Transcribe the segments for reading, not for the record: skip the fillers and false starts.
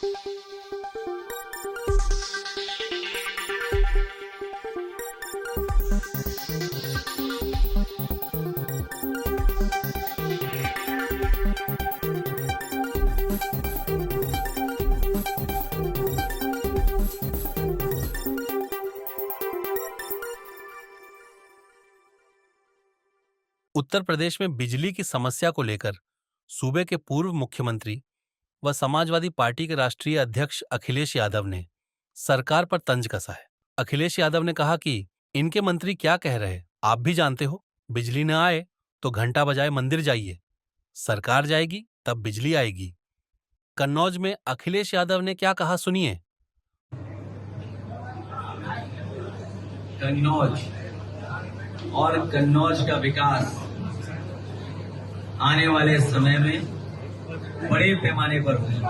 उत्तर प्रदेश में बिजली की समस्या को लेकर सूबे के पूर्व मुख्यमंत्री व समाजवादी पार्टी के राष्ट्रीय अध्यक्ष अखिलेश यादव ने सरकार पर तंज कसा है। अखिलेश यादव ने कहा कि इनके मंत्री क्या कह रहे, आप भी जानते हो, बिजली न आए तो घंटा बजाए मंदिर जाइए, सरकार जाएगी तब बिजली आएगी। कन्नौज में अखिलेश यादव ने क्या कहा, सुनिए। कन्नौज और कन्नौज का विकास आने वाले समय में बड़े पैमाने पर होगा।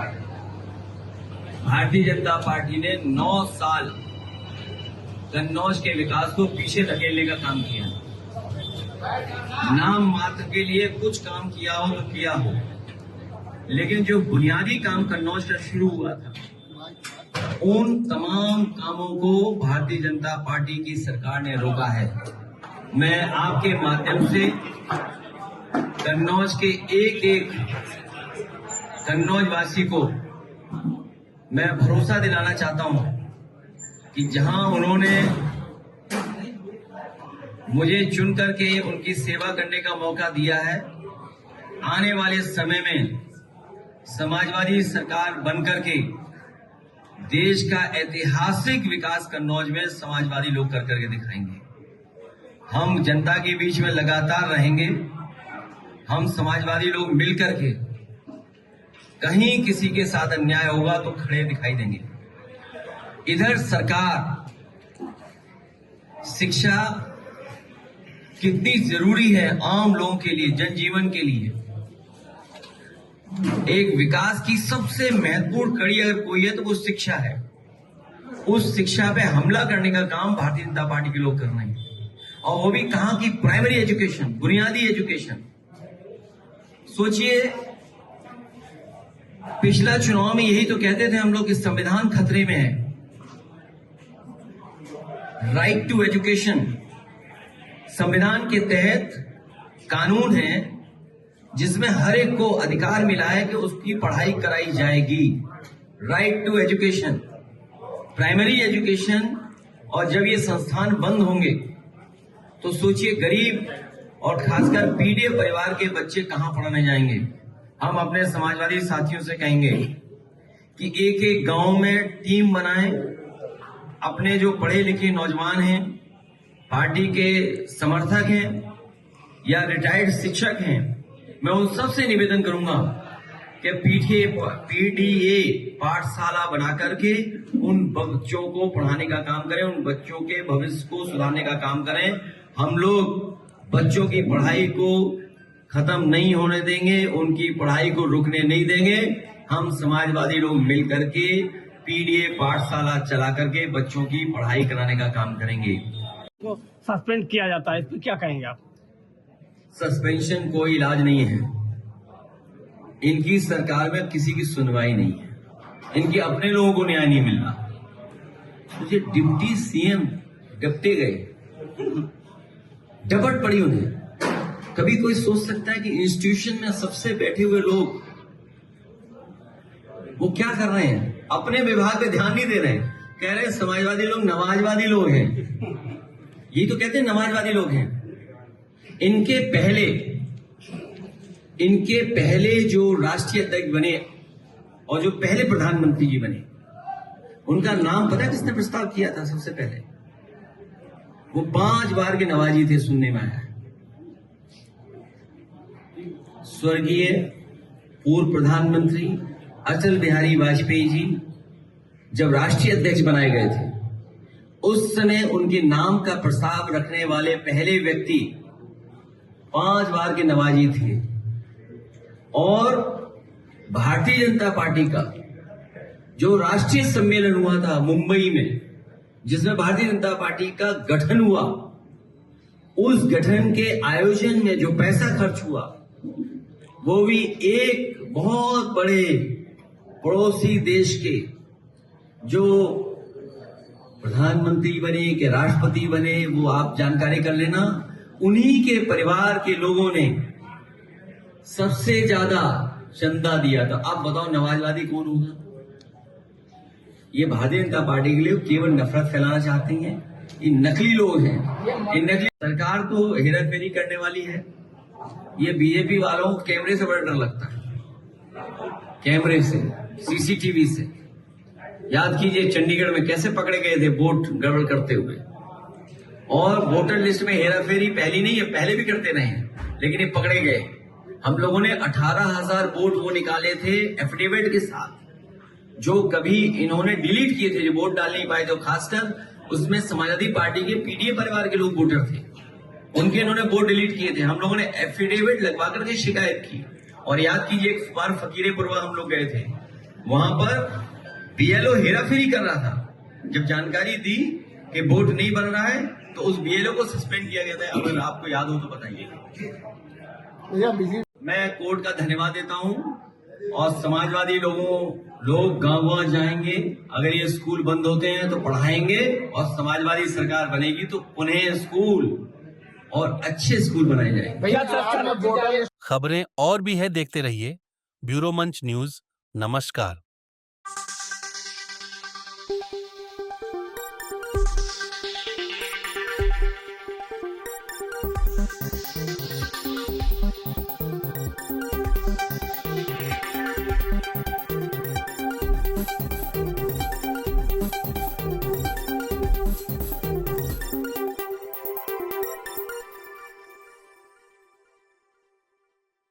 भारतीय जनता पार्टी ने 9 साल कन्नौज के विकास को पीछे धकेलने का काम किया। नाम मात्र के लिए कुछ काम किया हो तो किया हो, लेकिन जो बुनियादी काम कन्नौज का शुरू हुआ था, उन तमाम कामों को भारतीय जनता पार्टी की सरकार ने रोका है। मैं आपके माध्यम से कन्नौज के एक कन्नौज वासी को मैं भरोसा दिलाना चाहता हूं कि जहां उन्होंने मुझे चुन करके उनकी सेवा करने का मौका दिया है, आने वाले समय में समाजवादी सरकार बनकर के देश का ऐतिहासिक विकास कन्नौज में समाजवादी लोग कर करके दिखाएंगे। हम जनता के बीच में लगातार रहेंगे। हम समाजवादी लोग मिलकर के कहीं किसी के साथ अन्याय होगा तो खड़े दिखाई देंगे। इधर सरकार शिक्षा कितनी जरूरी है आम लोगों के लिए, जनजीवन के लिए। एक विकास की सबसे महत्वपूर्ण कड़ी अगर कोई है तो वो शिक्षा है। उस शिक्षा पे हमला करने का काम भारतीय जनता पार्टी के लोग कर रहे हैं, और वो भी कहां की प्राइमरी एजुकेशन, बुनियादी एजुकेशन। सोचिए, पिछला चुनाव में यही तो कहते थे हम लोग कि संविधान खतरे में है। राइट टू एजुकेशन संविधान के तहत कानून है जिसमें हर एक को अधिकार मिला है कि उसकी पढ़ाई कराई जाएगी। Right to education, primary education. और जब ये संस्थान बंद होंगे तो सोचिए गरीब और खासकर पीड़ित परिवार के बच्चे कहां पढ़ने जाएंगे। हम अपने समाजवादी साथियों से कहेंगे कि एक गांव में टीम बनाएं। अपने जो पढ़े लिखे नौजवान हैं, पार्टी के समर्थक हैं या रिटायर्ड शिक्षक हैं, मैं उन सबसे निवेदन करूंगा कि पीडीए पाठशाला बना करके उन बच्चों को पढ़ाने का काम करें, उन बच्चों के भविष्य को सुधारने का काम करें। हम लोग बच्चों की पढ़ाई को खत्म नहीं होने देंगे, उनकी पढ़ाई को रुकने नहीं देंगे। हम समाजवादी लोग मिल करके पीडीए पाठशाला चला करके बच्चों की पढ़ाई कराने का काम करेंगे। तो सस्पेंड किया जाता है, इस पर क्या कहेंगे आप? सस्पेंशन कोई इलाज नहीं है। इनकी सरकार में किसी की सुनवाई नहीं है। इनके अपने लोगों को न्याय नहीं मिल रहा। मुझे डिप्टी सीएम डपटे गए, डपट पड़ी उन्हें। कभी कोई सोच सकता है कि इंस्टीट्यूशन में सबसे बैठे हुए लोग वो क्या कर रहे हैं? अपने विभाग पे ध्यान नहीं दे रहे हैं। कह रहे हैं समाजवादी लोग नमाजवादी लोग हैं। यही तो कहते हैं नमाजवादी लोग हैं। इनके पहले जो राष्ट्रीय अध्यक्ष बने और जो पहले प्रधानमंत्री जी बने, उनका नाम पता है किसने प्रस्ताव किया था? सबसे पहले वो 5 बार के नवाजी थे, सुनने में आया। स्वर्गीय पूर्व प्रधानमंत्री अटल बिहारी वाजपेयी जी जब राष्ट्रीय अध्यक्ष बनाए गए थे, उस समय उनके नाम का प्रस्ताव रखने वाले पहले व्यक्ति 5 बार के नवाजी थे। और भारतीय जनता पार्टी का जो राष्ट्रीय सम्मेलन हुआ था मुंबई में, जिसमें भारतीय जनता पार्टी का गठन हुआ, उस गठन के आयोजन में जो पैसा खर्च हुआ वो भी एक बहुत बड़े पड़ोसी देश के जो प्रधानमंत्री बने के राष्ट्रपति बने, वो आप जानकारी कर लेना, उन्हीं के परिवार के लोगों ने सबसे ज्यादा चंदा दिया था। आप बताओ नवाजवादी कौन होगा? ये भारतीय जनता पार्टी के लिए केवल नफरत फैलाना चाहती हैं। ये नकली लोग हैं। ये नकली सरकार तो हेराफेरी करने वाली है। ये बीजेपी वालों को कैमरे से बड़ा डर लगता है, कैमरे से, सीसीटीवी से। याद कीजिए चंडीगढ़ में कैसे पकड़े गए थे वोट गड़बड़ करते हुए। और वोटर लिस्ट में हेराफेरी पहली नहीं है, पहले भी करते रहे हैं, लेकिन ये पकड़े गए। हम लोगों ने 18,000 वोट वो निकाले थे एफिडेविट के साथ, जो कभी इन्होंने डिलीट किए थे, जो वोट डाल नहीं पाए, तो खासकर उसमें समाजवादी पार्टी के पीडीए परिवार के लोग वोटर थे, उनके इन्होंने वोट डिलीट किए थे। हम लोगों ने एफिडेविट लगवा करके शिकायत की। और याद कीजिए एक बार फकीरेपुरवा हम लोग गए थे, वहां पर बीएलओ हेराफेरी कर रहा था। जब जानकारी दी कि वोट नहीं बन रहा है तो उस बीएलओ को सस्पेंड किया गया था। अगर आपको याद हो तो बताइए। मैं कोर्ट का धन्यवाद देता हूं और समाजवादी लोग गांव जाएंगे। अगर ये स्कूल बंद होते हैं तो पढ़ाएंगे, और समाजवादी सरकार बनेगी तो उन्हें स्कूल और अच्छे स्कूल बनाए जाएंगे। खबरें और भी है, देखते रहिए ब्यूरो मंच न्यूज। नमस्कार।